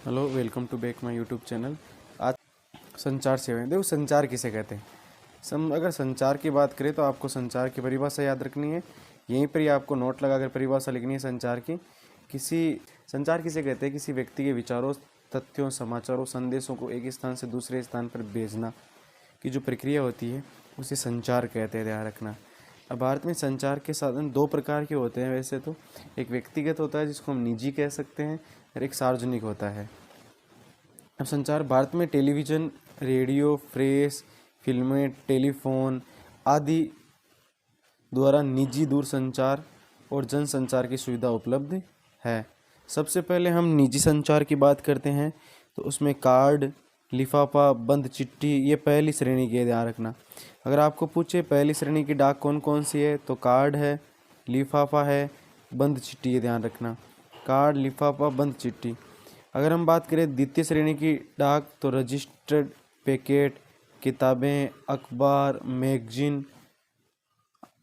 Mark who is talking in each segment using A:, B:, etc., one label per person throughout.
A: Hello, welcome to back my YouTube channel. आज संचार सेवाएं। देखो, संचार किसे कहते हैं। अगर संचार की बात करें तो आपको संचार की परिभाषा याद रखनी है। यहीं पर ही आपको नोट लगाकर परिभाषा लिखनी है संचार की। संचार किसे कहते हैं? किसी व्यक्ति के विचारों, तथ्यों, समाचारों, संदेशों को एक स्थान से दूसरे स्थान पर भेजना की जो प्रक्रिया होती है उसे संचार कहते हैं, ध्यान रखना। अब भारत में संचार के साधन दो प्रकार के होते हैं वैसे तो। एक व्यक्तिगत होता है जिसको हम निजी कह सकते हैं, और एक सार्वजनिक होता है। अब संचार भारत में टेलीविज़न, रेडियो, प्रेस, फिल्में, टेलीफोन आदि द्वारा निजी दूरसंचार और जनसंचार की सुविधा उपलब्ध है। सबसे पहले हम निजी संचार की बात करते हैं तो उसमें कार्ड, लिफाफा, बंद चिट्ठी ये पहली श्रेणी के, ध्यान रखना। अगर आपको पूछे पहली श्रेणी की डाक कौन कौन सी है तो कार्ड है, लिफाफा है, बंद चिट्ठी है, ध्यान रखना। कार्ड, लिफाफा, बंद चिट्ठी। अगर हम बात करें द्वितीय श्रेणी की डाक तो रजिस्टर्ड पैकेट, किताबें, अखबार, मैगजीन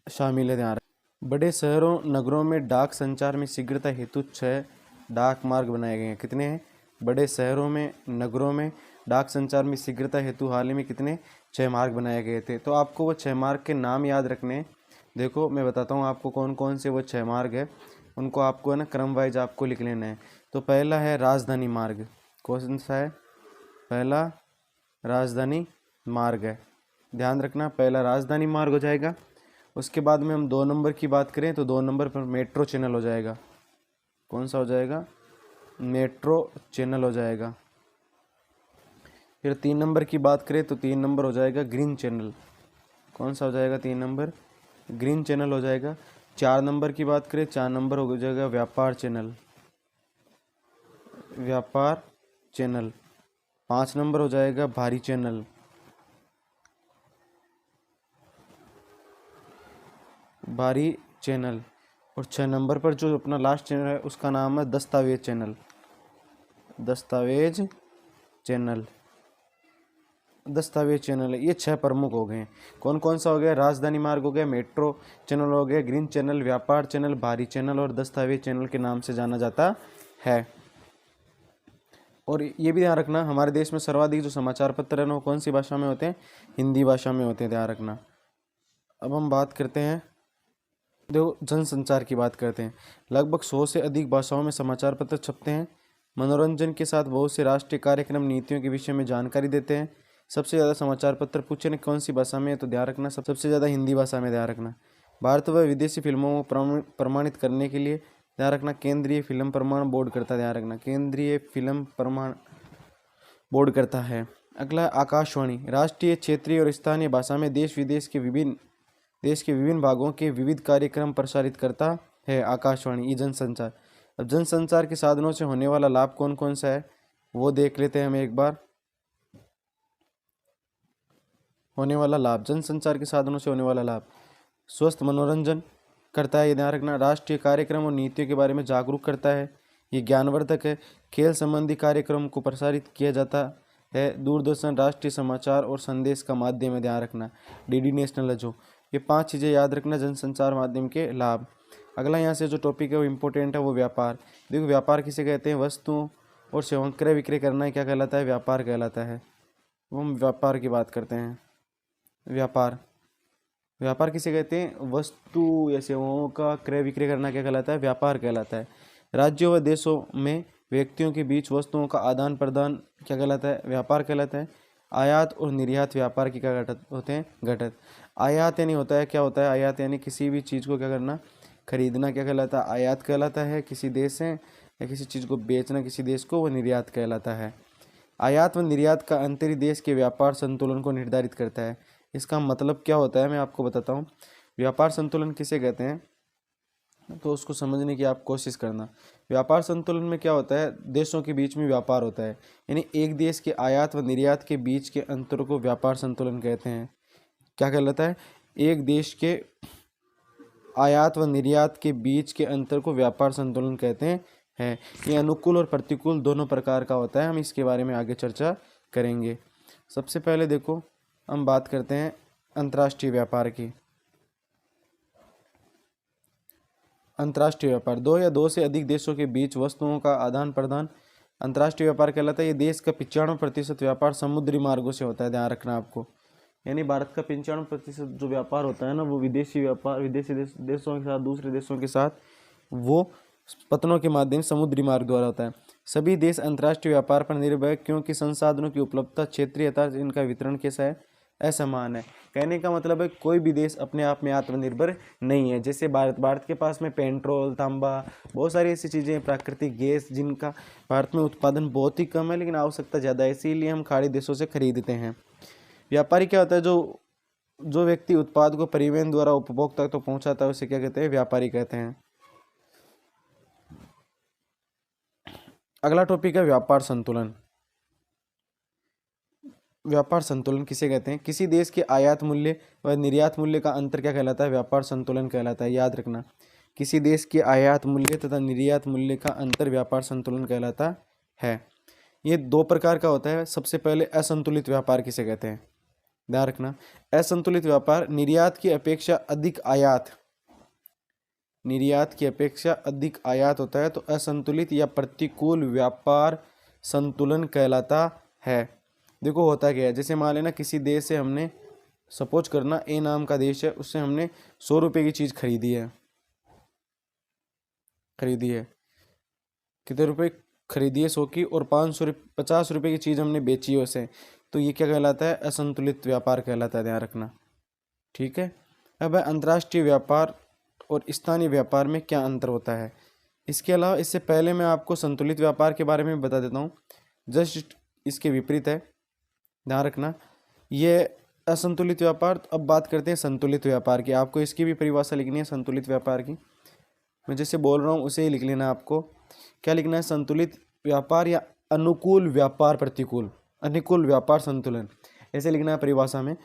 A: शामिल है, ध्यान रखें। बड़े शहरों, नगरों में डाक संचार में शीघ्रता हेतु 6 डाक मार्ग बनाए गए हैं। कितने हैं? बड़े शहरों में, नगरों में डाक संचार में शीघ्रता हेतु हाल ही में कितने 6 मार्ग बनाए गए थे। तो आपको वो 6 मार्ग के नाम याद रखने हैं। देखो, मैं बताता हूँ आपको कौन कौन से वो 6 मार्ग है। उनको आपको है ना क्रम वाइज आपको लिख लेना है। तो पहला है राजधानी मार्ग। कौन सा है? पहला राजधानी मार्ग है, ध्यान रखना। पहला राजधानी मार्ग हो जाएगा। उसके बाद में हम 2 नंबर की बात करें तो 2 नंबर पर मेट्रो चैनल हो जाएगा। कौन सा हो जाएगा? मेट्रो चैनल हो जाएगा। फिर 3 नंबर की बात करें तो 3 नंबर हो जाएगा ग्रीन चैनल। कौन सा हो जाएगा? 3 नंबर ग्रीन चैनल हो जाएगा। 4 नंबर की बात करें, 4 नंबर हो जाएगा व्यापार चैनल। व्यापार चैनल। 5 नंबर हो जाएगा भारी चैनल। भारी चैनल। और 6 नंबर पर जो अपना लास्ट चैनल है उसका नाम है दस्तावेज चैनल। दस्तावेज चैनल। दस्तावेज चैनल है। ये 6 प्रमुख हो गए। कौन कौन सा हो गया? राजधानी मार्ग हो गया, मेट्रो चैनल हो गया, ग्रीन चैनल, व्यापार चैनल, भारी चैनल और दस्तावेज चैनल के नाम से जाना जाता है। और ये भी ध्यान रखना, हमारे देश में सर्वाधिक जो समाचार पत्र है वो कौन सी भाषा में होते हैं? हिंदी भाषा में होते हैं, ध्यान रखना। अब हम बात करते हैं, देखो, जनसंचार की बात करते हैं। लगभग 100 से अधिक भाषाओं में समाचार पत्र छपते हैं। मनोरंजन के साथ बहुत से राष्ट्रीय कार्यक्रम नीतियों के विषय में जानकारी देते हैं। सबसे ज़्यादा समाचार पत्र पूछे न कौन सी भाषा में है तो ध्यान रखना सबसे ज़्यादा हिंदी भाषा में, ध्यान रखना। भारत व विदेशी फिल्मों को प्रमाणित करने के लिए ध्यान रखना केंद्रीय फिल्म प्रमाण बोर्ड करता है, ध्यान रखना। केंद्रीय फिल्म प्रमाण बोर्ड करता है। अगला आकाशवाणी। राष्ट्रीय, क्षेत्रीय और स्थानीय भाषा में देश के विभिन्न भागों के विविध कार्यक्रम प्रसारित करता है आकाशवाणी। ये जनसंचार। अब जनसंचार के साधनों से होने वाला लाभ कौन कौन सा है वो देख लेते हैं हम एक बार। होने वाला लाभ, जनसंचार के साधनों से होने वाला लाभ: स्वस्थ मनोरंजन करता है, ये ध्यान रखना। राष्ट्रीय कार्यक्रम और नीतियों के बारे में जागरूक करता है। ये ज्ञानवर्धक है। खेल संबंधी कार्यक्रम को प्रसारित किया जाता है। दूरदर्शन राष्ट्रीय समाचार और संदेश का माध्यम है, ध्यान रखना। डीडी नेशनल है जो। ये 5 चीज़ें याद रखना जनसंचार माध्यम के लाभ। अगला यहाँ से जो टॉपिक है वो इम्पोर्टेंट है, वो व्यापार। देखो, व्यापार किसे कहते हैं? वस्तुओं और सेवाओं क्रय विक्रय करना क्या कहलाता है? व्यापार कहलाता है। वो हम व्यापार की बात करते हैं। व्यापार व्यापार किसे कहते हैं? वस्तु या सेवाओं का क्रय विक्रय करना क्या कहलाता है? व्यापार कहलाता है। राज्यों व देशों में व्यक्तियों के बीच वस्तुओं का आदान प्रदान क्या कहलाता है? व्यापार कहलाता है। आयात और निर्यात व्यापार की क्या घटक होते हैं? घटक। आयात यानी होता है, क्या होता है आयात? यानी किसी भी चीज़ को क्या करना, खरीदना, क्या कहलाता है? आयात कहलाता है किसी देश से। या किसी चीज़ को बेचना किसी देश को, वो निर्यात कहलाता है। आयात व निर्यात का अंतरी देश के व्यापार संतुलन को निर्धारित करता है। इसका मतलब क्या होता है मैं आपको बताता हूँ। व्यापार संतुलन किसे कहते हैं तो उसको समझने की आप कोशिश करना। व्यापार संतुलन में क्या होता है? देशों के बीच में व्यापार होता है, यानी एक देश के आयात व निर्यात के बीच के अंतर को व्यापार संतुलन कहते हैं। क्या कहलाता है? एक देश के आयात व निर्यात के बीच के अंतर को व्यापार संतुलन कहते हैं। ये अनुकूल और प्रतिकूल दोनों प्रकार का होता है। हम इसके बारे में आगे चर्चा करेंगे। सबसे पहले देखो, हम बात करते हैं अंतर्राष्ट्रीय व्यापार की। अंतर्राष्ट्रीय व्यापार 2 या 2 से अधिक देशों के बीच वस्तुओं का आदान प्रदान अंतर्राष्ट्रीय व्यापार कहलाता है। ये देश का 95% व्यापार समुद्री मार्गों से होता है, ध्यान रखना आपको। यानी भारत का 95% जो व्यापार होता है ना, वो विदेशी व्यापार, विदेशी देशों के साथ, दूसरे देशों के साथ, वो पतनों के माध्यम समुद्री मार्ग द्वारा होता है। सभी देश अंतर्राष्ट्रीय व्यापार पर निर्भर है क्योंकि संसाधनों की उपलब्धता क्षेत्रीय तथा इनका वितरण कैसा है, असमान है। कहने का मतलब है कोई भी देश अपने आप में आत्मनिर्भर नहीं है। जैसे भारत के पास में पेट्रोल, तांबा, बहुत सारी ऐसी चीज़ें हैं, प्राकृतिक गैस, जिनका भारत में उत्पादन बहुत ही कम है लेकिन आवश्यकता ज़्यादा है, इसीलिए हम खाड़ी देशों से खरीदते हैं। व्यापारी क्या होता है, जो व्यक्ति उत्पाद को परिवहन द्वारा उपभोक्ता तक तो पहुंचाता है, उसे क्या कहते हैं, व्यापारी कहते हैं। अगला टॉपिक है व्यापार संतुलन। व्यापार संतुलन किसे कहते हैं? किसी देश के आयात मूल्य व निर्यात मूल्य का अंतर क्या कहलाता है? व्यापार संतुलन कहलाता है, याद रखना। किसी देश के आयात मूल्य तथा निर्यात मूल्य का अंतर व्यापार संतुलन कहलाता है। ये दो प्रकार का होता है। सबसे पहले असंतुलित व्यापार किसे कहते हैं, ध्यान रखना। असंतुलित व्यापार निर्यात की अपेक्षा अधिक आयात, निर्यात की अपेक्षा अधिक आयात होता है तो असंतुलित या प्रतिकूल व्यापार संतुलन कहलाता है। देखो होता क्या है, जैसे मान लेना किसी देश से हमने, सपोज करना ए नाम का देश है, उससे हमने 100 रुपये की चीज़ खरीदी है, कितने रुपए खरीदी है, 100 की, और 50 रुपये की चीज़ हमने बेची है उसे, तो ये क्या कहलाता है, असंतुलित व्यापार कहलाता है, ध्यान रखना, ठीक है। अब अंतर्राष्ट्रीय व्यापार और स्थानीय व्यापार में क्या अंतर होता है। इसके अलावा इससे पहले मैं आपको संतुलित व्यापार के बारे में बता देता हूँ, जस्ट इसके विपरीत है, ध्यान रखना। ये असंतुलित व्यापार। अब बात करते हैं संतुलित व्यापार की। आपको इसकी भी परिभाषा लिखनी है संतुलित व्यापार की। मैं जैसे बोल रहा हूँ उसे ही लिख लेना। आपको क्या लिखना है, संतुलित व्यापार या अनुकूल व्यापार प्रतिकूल, अनुकूल व्यापार संतुलन, ऐसे लिखना है परिभाषा में।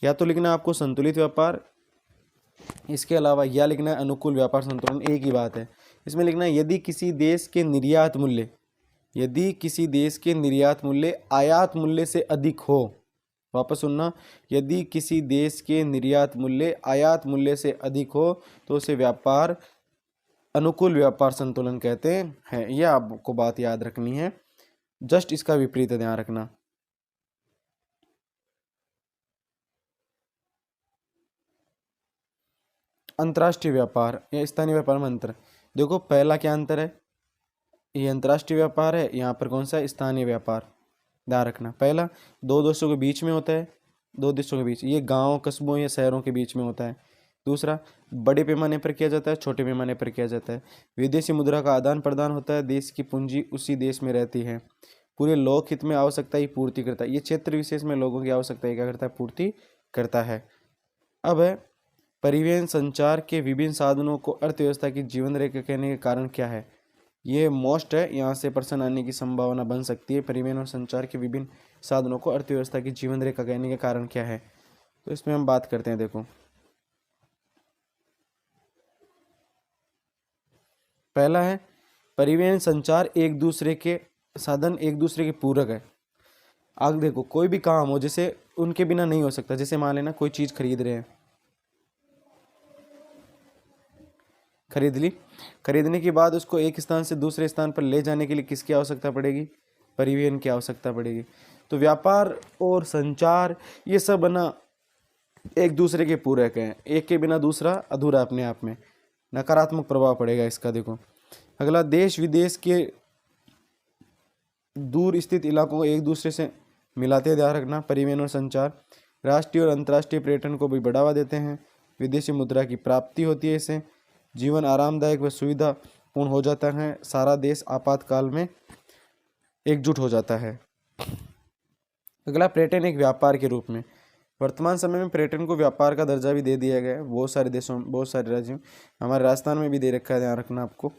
A: या तो लिखना है आपको संतुलित व्यापार, इसके अलावा या लिखना है अनुकूल व्यापार संतुलन, एक ही बात है। इसमें लिखना है यदि किसी देश के निर्यात मूल्य, यदि किसी देश के निर्यात मूल्य आयात मूल्य से अधिक हो, वापस सुनना, यदि किसी देश के निर्यात मूल्य आयात मूल्य से अधिक हो तो उसे व्यापार अनुकूल व्यापार संतुलन कहते हैं। यह आपको बात याद रखनी है, जस्ट इसका विपरीत है, ध्यान रखना। अंतर्राष्ट्रीय व्यापार या स्थानीय व्यापार में अंतर। देखो पहला क्या अंतर है, ये अंतर्राष्ट्रीय व्यापार है, यहाँ पर कौन सा है, स्थानीय व्यापार, ध्यान रखना। पहला दो देशों के बीच में होता है, दो देशों के बीच, ये गांव कस्बों या शहरों के बीच में होता है। दूसरा बड़े पैमाने पर किया जाता है, छोटे पैमाने पर किया जाता है। विदेशी मुद्रा का आदान प्रदान होता है, देश की पूंजी उसी देश में रहती है, पूरे लोक हित में आवश्यकता की पूर्ति करता है। ये क्षेत्र विशेष में लोगों की आवश्यकता क्या करता है, पूर्ति करता है। अब है परिवहन संचार के विभिन्न साधनों को अर्थव्यवस्था की जीवन रेखा कहने के कारण क्या है। ये मोस्ट है, यहाँ से प्रश्न आने की संभावना बन सकती है। परिवहन और संचार के विभिन्न साधनों को अर्थव्यवस्था की जीवन रेखा कहने के कारण क्या है, तो इसमें हम बात करते हैं। देखो पहला है परिवहन संचार एक दूसरे के साधन, एक दूसरे के पूरक है। आगे देखो कोई भी काम हो जैसे उनके बिना नहीं हो सकता। जैसे मान लेना कोई चीज़ खरीद रहे हैं, खरीद ली, खरीदने के बाद उसको एक स्थान से दूसरे स्थान पर ले जाने के लिए किसकी आवश्यकता पड़ेगी, परिवहन की आवश्यकता पड़ेगी। तो व्यापार और संचार ये सब ना एक दूसरे के पूरक हैं, एक के बिना दूसरा अधूरा अपने आप में, नकारात्मक प्रभाव पड़ेगा इसका। देखो अगला देश विदेश के दूर स्थित इलाकों को एक दूसरे से मिलाते हैं, ध्यान रखना। परिवहन और संचार राष्ट्रीय और अंतर्राष्ट्रीय पर्यटन को भी बढ़ावा देते हैं, विदेशी मुद्रा की प्राप्ति होती है, इससे जीवन आरामदायक व सुविधापूर्ण हो जाता है, सारा देश आपातकाल में एकजुट हो जाता है। अगला पर्यटन एक व्यापार के रूप में। वर्तमान समय में पर्यटन को व्यापार का दर्जा भी दे दिया गया है, बहुत सारे देशों में, बहुत सारे राज्यों में, हमारे राजस्थान में भी दे रखा है, ध्यान रखना आपको।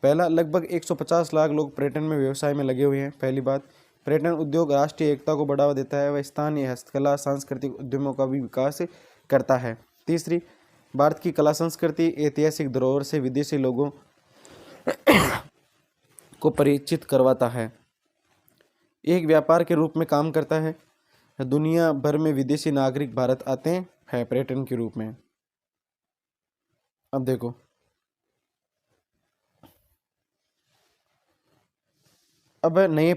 A: पहला लगभग 150 लाख लोग पर्यटन में व्यवसाय में लगे हुए हैं। पहली बात, पर्यटन उद्योग राष्ट्रीय एकता को बढ़ावा देता है, वह स्थानीय हस्तकला सांस्कृतिक उद्यमों का भी विकास करता है। तीसरी, भारत की कला संस्कृति ऐतिहासिक धरोहर से विदेशी लोगों को परिचित करवाता है, एक व्यापार के रूप में काम करता है। दुनिया भर में विदेशी नागरिक भारत आते हैं पर्यटन के रूप में। अब देखो अब नए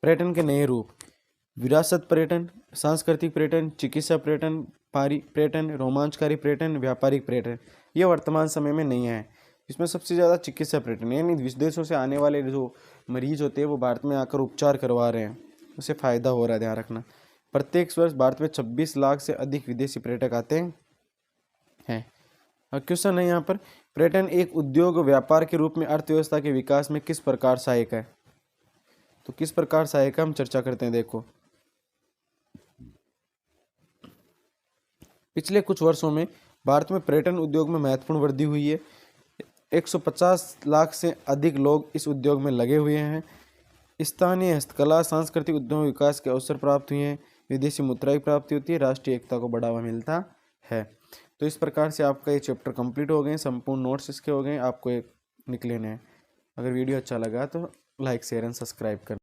A: पर्यटन के नए रूप: विरासत पर्यटन, सांस्कृतिक पर्यटन, चिकित्सा पर्यटन, पर्यटन, रोमांचकारी पर्यटन, व्यापारिक पर्यटन, ये वर्तमान समय में नहीं है। इसमें सबसे ज़्यादा चिकित्सा पर्यटन, यानी विदेशों से आने वाले जो मरीज होते हैं वो भारत में आकर उपचार करवा रहे हैं, उससे फ़ायदा हो रहा है, ध्यान रखना। प्रत्येक वर्ष भारत में 26 लाख से अधिक विदेशी पर्यटक आते हैं। क्वेश्चन है यहाँ पर, पर्यटन एक उद्योग व्यापार के रूप में अर्थव्यवस्था के विकास में किस प्रकार सहायक है? तो किस प्रकार सहायक है, हम चर्चा करते हैं। देखो, पिछले कुछ वर्षों में भारत में पर्यटन उद्योग में महत्वपूर्ण वृद्धि हुई है। 150 लाख से अधिक लोग इस उद्योग में लगे हुए हैं। स्थानीय हस्तकला, सांस्कृतिक उद्योग विकास के अवसर प्राप्त हुए हैं। विदेशी मुद्रा की प्राप्ति होती है। राष्ट्रीय एकता को बढ़ावा मिलता है। तो इस प्रकार से आपका ये चैप्टर कंप्लीट हो गए, संपूर्ण नोट्स इसके हो गए, आपको एक निकले हैं। अगर वीडियो अच्छा लगा तो लाइक, शेयर एंड सब्सक्राइब कर।